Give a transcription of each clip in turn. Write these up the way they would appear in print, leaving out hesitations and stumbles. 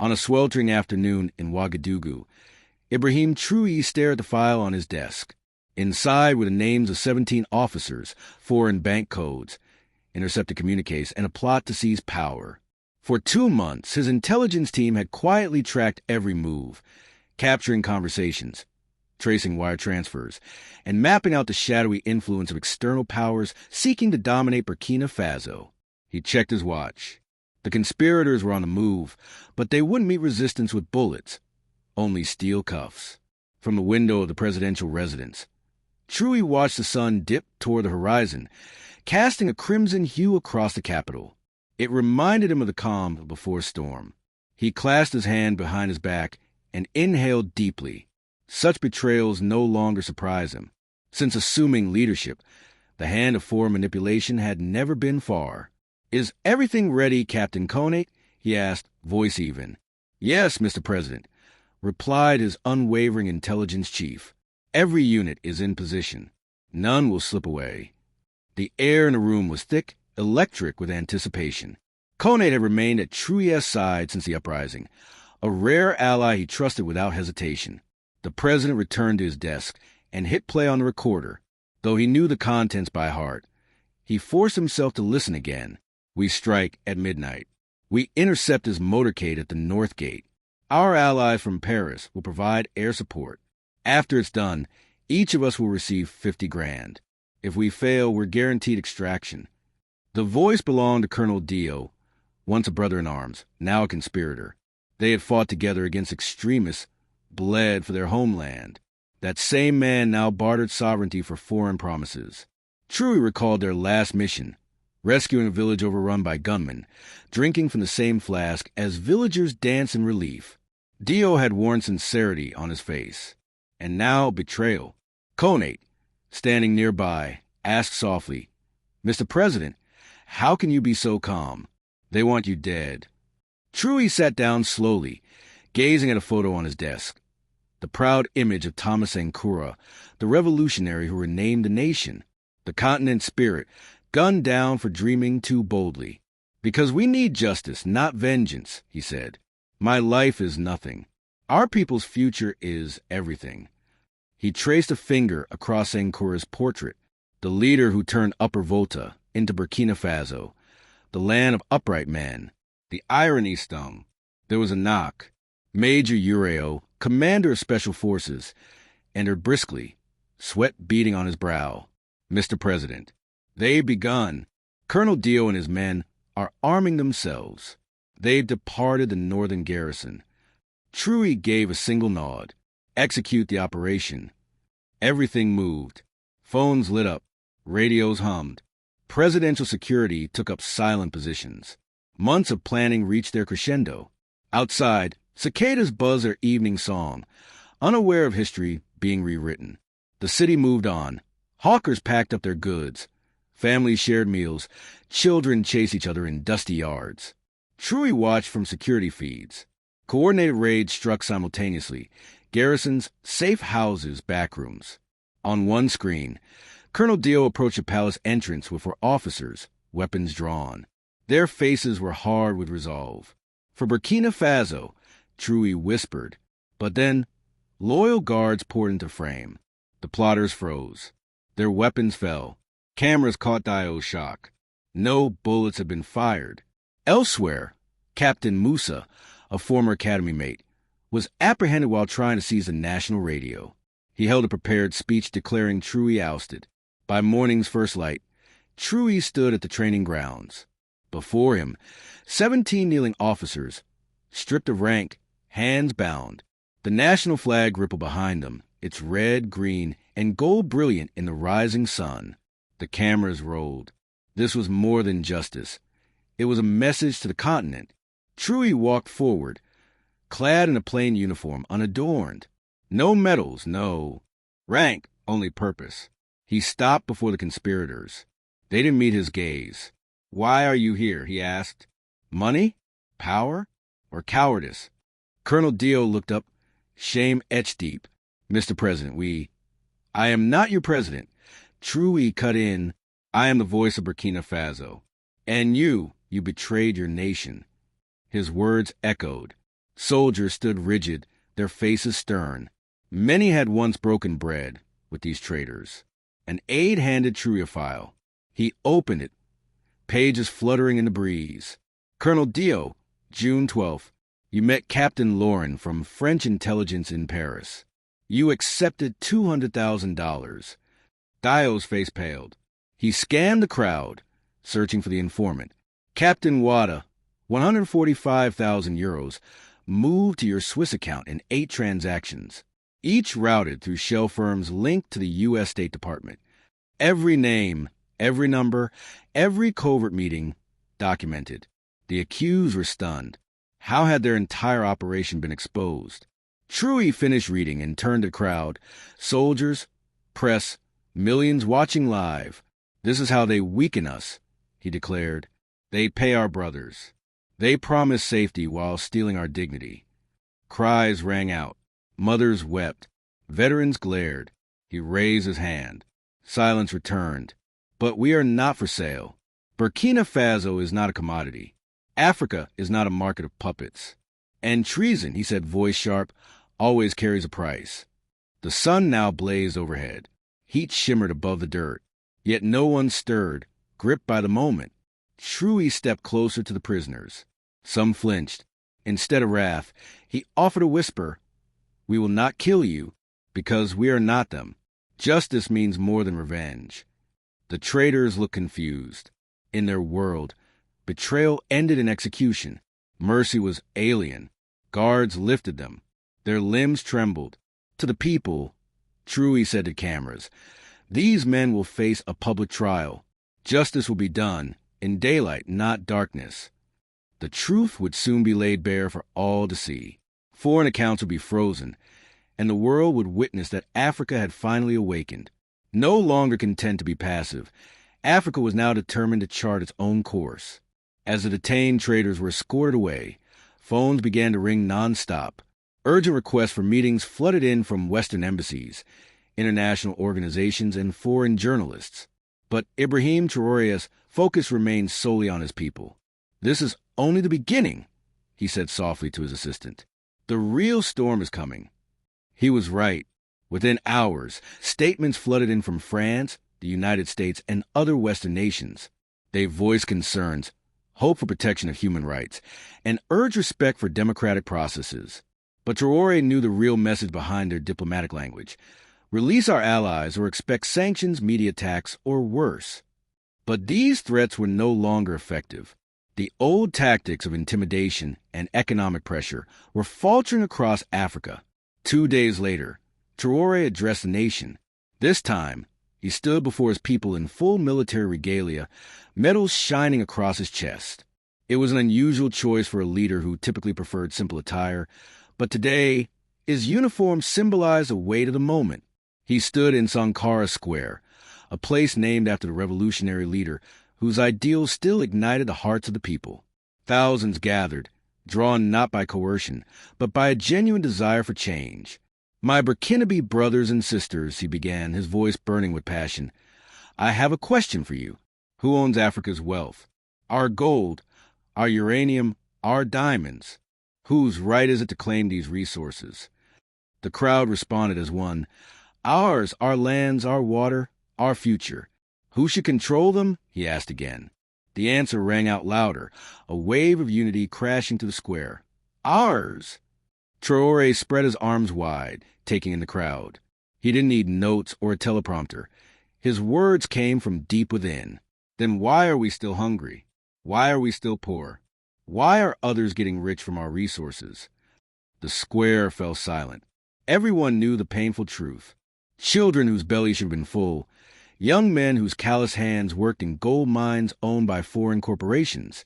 On a sweltering afternoon in Ouagadougou, Ibrahim Traoré stared at the file on his desk. Inside were the names of 17 officers, foreign bank codes, intercepted communiques, and a plot to seize power. For 2 months, his intelligence team had quietly tracked every move, capturing conversations, tracing wire transfers, and mapping out the shadowy influence of external powers seeking to dominate Burkina Faso. He checked his watch. The conspirators were on the move, but they wouldn't meet resistance with bullets, only steel cuffs. From the window of the presidential residence, Traoré watched the sun dip toward the horizon, casting a crimson hue across the capital. It reminded him of the calm before storm. He clasped his hand behind his back and inhaled deeply. Such betrayals no longer surprised him. Since assuming leadership, the hand of foreign manipulation had never been far. "Is everything ready, Captain Koenig?" he asked, voice even. "Yes, Mr. President," replied his unwavering intelligence chief. "Every unit is in position. None will slip away." The air in the room was thick, electric with anticipation. Koenig had remained at Traoré's side since the uprising, a rare ally he trusted without hesitation. The president returned to his desk and hit play on the recorder. Though he knew the contents by heart, he forced himself to listen again. "We strike at midnight. We intercept his motorcade at the North Gate. Our allies from Paris will provide air support. After it's done, each of us will receive 50 grand. If we fail, we're guaranteed extraction." The voice belonged to Colonel Dio, once a brother-in-arms, now a conspirator. They had fought together against extremists, bled for their homeland. That same man now bartered sovereignty for foreign promises. Traoré recalled their last mission, rescuing a village overrun by gunmen, drinking from the same flask as villagers danced in relief. Dio had worn sincerity on his face. And now betrayal. Koenig, standing nearby, asked softly, "Mr. President, how can you be so calm? They want you dead." Traoré sat down slowly, gazing at a photo on his desk. The proud image of Thomas Sankara, the revolutionary who renamed the nation, the continent's spirit, gunned down for dreaming too boldly. "Because we need justice, not vengeance," he said. "My life is nothing. Our people's future is everything." He traced a finger across Sankara's portrait, the leader who turned Upper Volta into Burkina Faso, the land of upright men. The irony stung. There was a knock. Major Ureo, commander of Special Forces, entered briskly, sweat beading on his brow. "Mr. President, they've begun. Colonel Dio and his men are arming themselves. They've departed the northern garrison." Traoré gave a single nod. "Execute the operation." Everything moved. Phones lit up. Radios hummed. Presidential security took up silent positions. Months of planning reached their crescendo. Outside, cicadas buzzed their evening song, unaware of history being rewritten. The city moved on. Hawkers packed up their goods. Families shared meals. Children chased each other in dusty yards. Traoré watched from security feeds. Coordinated raids struck simultaneously. Garrisons, safe houses, backrooms. On one screen, Colonel Dio approached the palace entrance with four officers, weapons drawn. Their faces were hard with resolve. "For Burkina Faso," Traoré whispered. But then, loyal guards poured into frame. The plotters froze. Their weapons fell. Cameras caught Dio's shock. No bullets had been fired. Elsewhere, Captain Musa, a former academy mate, was apprehended while trying to seize the national radio. He held a prepared speech declaring Traoré ousted. By morning's first light, Traoré stood at the training grounds. Before him, 17 kneeling officers, stripped of rank, hands bound. The national flag rippled behind them, its red, green, and gold brilliant in the rising sun. The cameras rolled. This was more than justice. It was a message to the continent. Traoré walked forward, clad in a plain uniform, unadorned. No medals, no rank, only purpose. He stopped before the conspirators. They didn't meet his gaze. "Why are you here?" he asked. "Money? Power? Or cowardice?" Colonel Dio looked up, shame etched deep. "Mr. President, I am not your president." Traoré cut in. "I am the voice of Burkina Faso. And you betrayed your nation." His words echoed. Soldiers stood rigid, their faces stern. Many had once broken bread with these traitors. An aide handed Traoré a file. He opened it, pages fluttering in the breeze. Colonel Dio, June 12th. You met Captain Lauren from French intelligence in Paris. You accepted $200,000. Dio's face paled. He scanned the crowd, searching for the informant. Captain Wada, 145,000 euros, moved to your Swiss account in 8 transactions, each routed through shell firms linked to the U.S. State Department. Every name, every number, every covert meeting documented. The accused were stunned. How had their entire operation been exposed? Traoré finished reading and turned to the crowd. Soldiers, press, millions watching live. This is how they weaken us, he declared. They pay our brothers. They promise safety while stealing our dignity. Cries rang out. Mothers wept. Veterans glared. He raised his hand. Silence returned. But we are not for sale. Burkina Faso is not a commodity. Africa is not a market of puppets. And treason, he said, voice sharp, always carries a price. The sun now blazed overhead. Heat shimmered above the dirt. Yet no one stirred, gripped by the moment. Traoré stepped closer to the prisoners. Some flinched. Instead of wrath, he offered a whisper. We will not kill you, because we are not them. Justice means more than revenge. The traitors looked confused. In their world, betrayal ended in execution. Mercy was alien. Guards lifted them. Their limbs trembled. To the people, Traoré said to cameras, these men will face a public trial. Justice will be done, in daylight, not darkness. The truth would soon be laid bare for all to see. Foreign accounts would be frozen, and the world would witness that Africa had finally awakened. No longer content to be passive, Africa was now determined to chart its own course. As the detained traitors were escorted away, phones began to ring non-stop. Urgent requests for meetings flooded in from Western embassies, international organizations, and foreign journalists. But Ibrahim Traoré's focus remained solely on his people. This is only the beginning, he said softly to his assistant. The real storm is coming. He was right. Within hours, statements flooded in from France, the United States, and other Western nations. They voiced concerns, hope for protection of human rights, and urged respect for democratic processes. But Traoré knew the real message behind their diplomatic language. Release our allies or expect sanctions, media attacks, or worse. But these threats were no longer effective. The old tactics of intimidation and economic pressure were faltering across Africa. 2 days later, Traoré addressed the nation. This time, he stood before his people in full military regalia, medals shining across his chest. It was an unusual choice for a leader who typically preferred simple attire, but today, his uniform symbolized the weight of the moment. He stood in Sankara Square, a place named after the revolutionary leader whose ideals still ignited the hearts of the people. Thousands gathered, drawn not by coercion, but by a genuine desire for change. My Burkinabe brothers and sisters, he began, his voice burning with passion, I have a question for you. Who owns Africa's wealth? Our gold, our uranium, our diamonds. Whose right is it to claim these resources? The crowd responded as one. Ours, our lands, our water, our future. Who should control them? He asked again. The answer rang out louder, a wave of unity crashing to the square. Ours! Traoré spread his arms wide, taking in the crowd. He didn't need notes or a teleprompter. His words came from deep within. Then why are we still hungry? Why are we still poor? Why are others getting rich from our resources? The square fell silent. Everyone knew the painful truth. Children whose bellies should have been full, young men whose callous hands worked in gold mines owned by foreign corporations.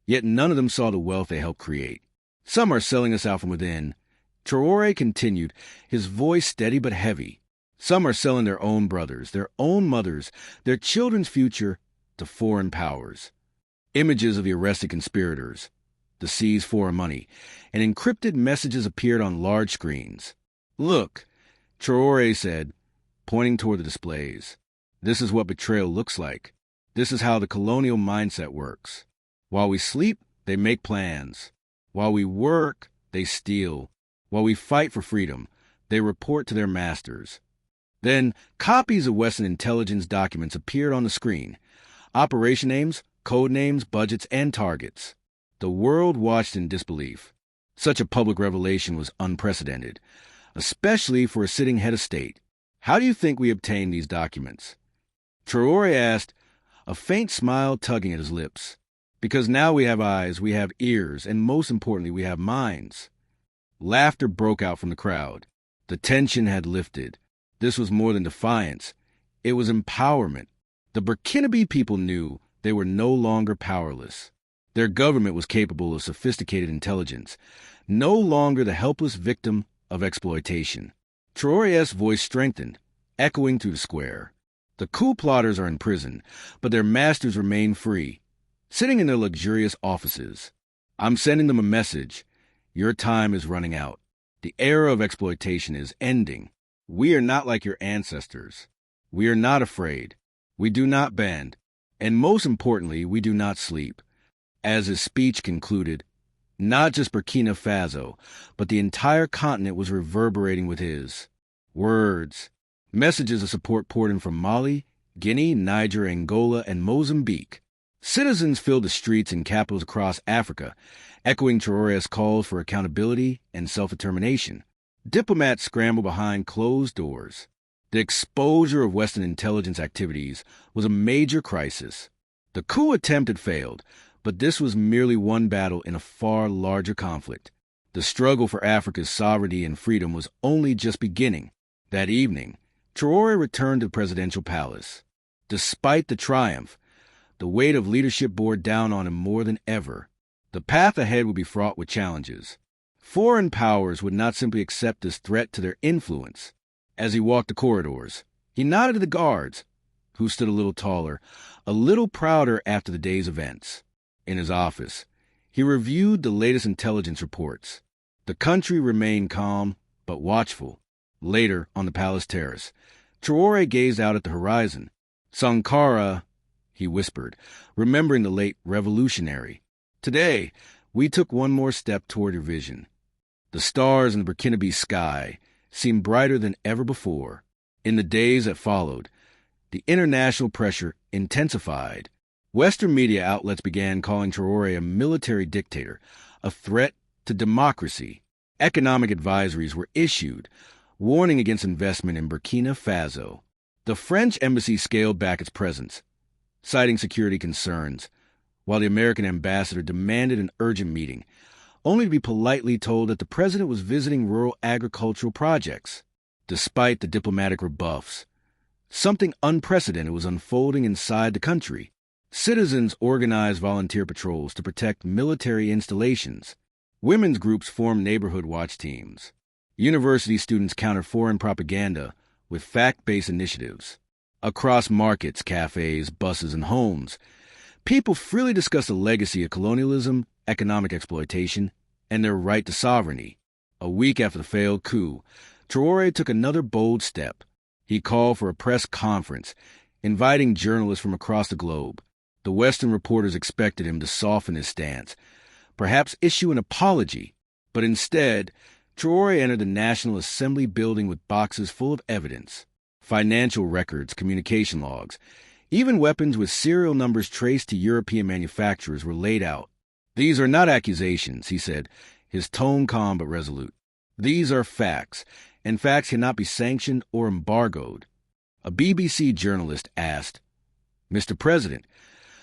Yet none of them saw the wealth they helped create. Some are selling us out from within. Traoré continued, his voice steady but heavy. Some are selling their own brothers, their own mothers, their children's future to foreign powers. Images of the arrested conspirators, the seized foreign money, and encrypted messages appeared on large screens. Look, Traoré said, pointing toward the displays. This is what betrayal looks like. This is how the colonial mindset works. While we sleep, they make plans. While we work, they steal. While we fight for freedom, they report to their masters. Then, copies of Western intelligence documents appeared on the screen. Operation names, code names, budgets, and targets. The world watched in disbelief. Such a public revelation was unprecedented, especially for a sitting head of state. How do you think we obtained these documents? Traoré asked, a faint smile tugging at his lips. Because now we have eyes, we have ears, and most importantly, we have minds. Laughter broke out from the crowd. The tension had lifted. This was more than defiance. It was empowerment. The Burkinabe people knew they were no longer powerless. Their government was capable of sophisticated intelligence, no longer the helpless victim of exploitation. Traoré's voice strengthened, echoing through the square. The coup plotters are in prison, but their masters remain free, sitting in their luxurious offices. I'm sending them a message. Your time is running out. The era of exploitation is ending. We are not like your ancestors. We are not afraid. We do not bend. And most importantly, we do not sleep. As his speech concluded, not just Burkina Faso, but the entire continent was reverberating with his words. Messages of support poured in from Mali, Guinea, Niger, Angola, and Mozambique. Citizens filled the streets in capitals across Africa, echoing Traoré's calls for accountability and self-determination. Diplomats scrambled behind closed doors. The exposure of Western intelligence activities was a major crisis. The coup attempt had failed, but this was merely one battle in a far larger conflict. The struggle for Africa's sovereignty and freedom was only just beginning. That evening, Traoré returned to the presidential palace. Despite the triumph, the weight of leadership bore down on him more than ever. The path ahead would be fraught with challenges. Foreign powers would not simply accept this threat to their influence. As he walked the corridors, he nodded to the guards, who stood a little taller, a little prouder after the day's events. In his office, he reviewed the latest intelligence reports. The country remained calm, but watchful. Later, on the palace terrace, Traoré gazed out at the horizon. Sankara, he whispered, remembering the late revolutionary. Today, we took one more step toward your vision. The stars in the Burkinabe sky seemed brighter than ever before. In the days that followed, the international pressure intensified. Western media outlets began calling Traoré a military dictator, a threat to democracy. Economic advisories were issued, warning against investment in Burkina Faso. The French embassy scaled back its presence, citing security concerns, while the American ambassador demanded an urgent meeting, only to be politely told that the president was visiting rural agricultural projects. Despite the diplomatic rebuffs, something unprecedented was unfolding inside the country. Citizens organized volunteer patrols to protect military installations. Women's groups formed neighborhood watch teams. University students countered foreign propaganda with fact-based initiatives. Across markets, cafes, buses, and homes, people freely discussed the legacy of colonialism, economic exploitation, and their right to sovereignty. A week after the failed coup, Traoré took another bold step. He called for a press conference, inviting journalists from across the globe. The Western reporters expected him to soften his stance, perhaps issue an apology, but instead, Traoré entered the National Assembly building with boxes full of evidence, financial records, communication logs, even weapons with serial numbers traced to European manufacturers were laid out. These are not accusations, he said, his tone calm but resolute. These are facts, and facts cannot be sanctioned or embargoed. A BBC journalist asked, Mr. President,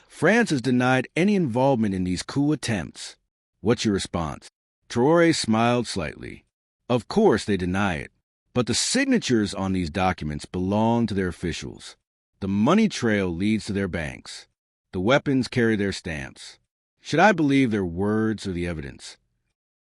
France has denied any involvement in these coup attempts. What's your response? Traoré smiled slightly. Of course they deny it, but the signatures on these documents belong to their officials. The money trail leads to their banks. The weapons carry their stamps. Should I believe their words or the evidence?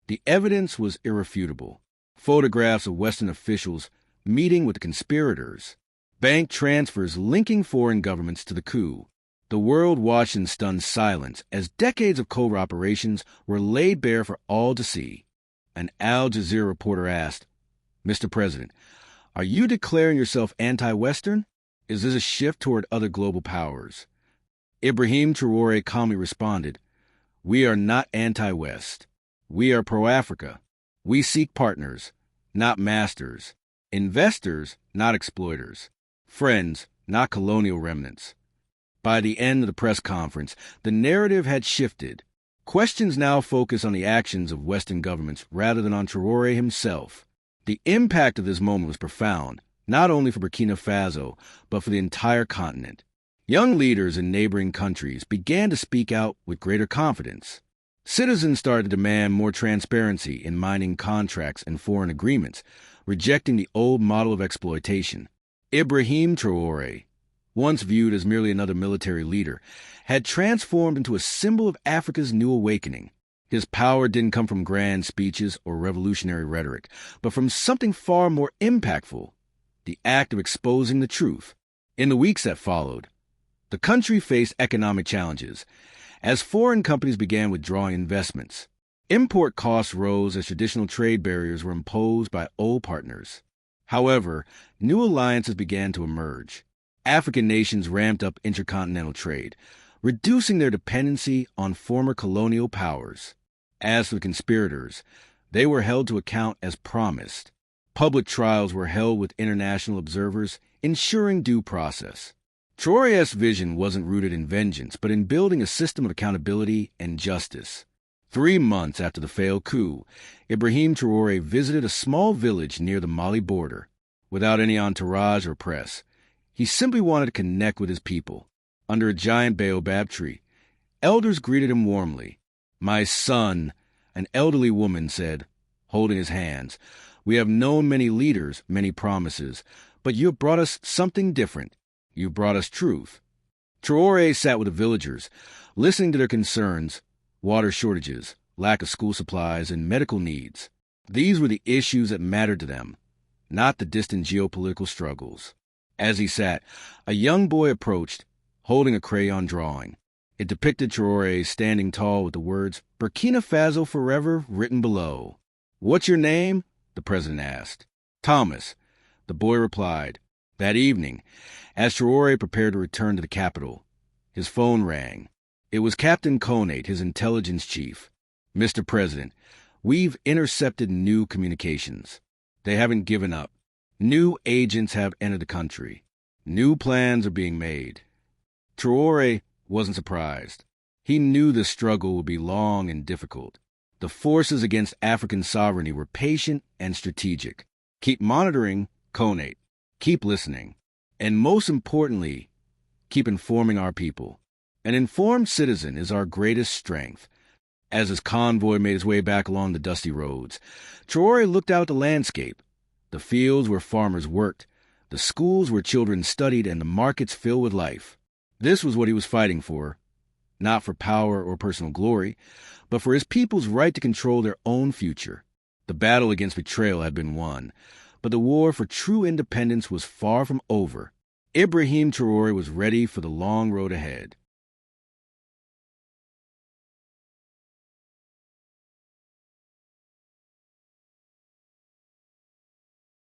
The evidence was irrefutable. Photographs of Western officials meeting with the conspirators. Bank transfers linking foreign governments to the coup. The world watched in stunned silence as decades of covert operations were laid bare for all to see. An Al Jazeera reporter asked, Mr. President, are you declaring yourself anti-Western? Is this a shift toward other global powers? Ibrahim Traoré calmly responded, We are not anti-West. We are pro-Africa. We seek partners, not masters. Investors, not exploiters. Friends, not colonial remnants. By the end of the press conference, the narrative had shifted. Questions now focus on the actions of Western governments rather than on Traoré himself. The impact of this moment was profound, not only for Burkina Faso, but for the entire continent. Young leaders in neighboring countries began to speak out with greater confidence. Citizens started to demand more transparency in mining contracts and foreign agreements, rejecting the old model of exploitation. Ibrahim Traoré, once viewed as merely another military leader, had transformed into a symbol of Africa's new awakening. His power didn't come from grand speeches or revolutionary rhetoric, but from something far more impactful, the act of exposing the truth. In the weeks that followed, the country faced economic challenges as foreign companies began withdrawing investments. Import costs rose as traditional trade barriers were imposed by old partners. However, new alliances began to emerge. African nations ramped up intercontinental trade, reducing their dependency on former colonial powers. As for the conspirators, they were held to account as promised. Public trials were held with international observers, ensuring due process. Traoré's vision wasn't rooted in vengeance, but in building a system of accountability and justice. 3 months after the failed coup, Ibrahim Traoré visited a small village near the Mali border. Without any entourage or press, he simply wanted to connect with his people. Under a giant baobab tree, elders greeted him warmly. "My son," an elderly woman said, holding his hands, "we have known many leaders, many promises, but you have brought us something different. You brought us truth." Traoré sat with the villagers, listening to their concerns: water shortages, lack of school supplies, and medical needs. These were the issues that mattered to them, not the distant geopolitical struggles. As he sat, a young boy approached, holding a crayon drawing. It depicted Traoré standing tall with the words, "Burkina Faso forever," written below. "What's your name?" the president asked. "Thomas," the boy replied. That evening, as Traoré prepared to return to the capital, his phone rang. It was Captain Conate, his intelligence chief. "Mr. President, we've intercepted new communications. They haven't given up. New agents have entered the country. New plans are being made." Traoré wasn't surprised. He knew the struggle would be long and difficult. The forces against African sovereignty were patient and strategic. Keep monitoring, Conate. Keep listening. And most importantly, keep informing our people. An informed citizen is our greatest strength. As his convoy made its way back along the dusty roads, Traoré looked out the landscape. The fields where farmers worked, the schools where children studied, and the markets filled with life. This was what he was fighting for, not for power or personal glory, but for his people's right to control their own future. The battle against betrayal had been won, but the war for true independence was far from over. Ibrahim Traoré was ready for the long road ahead.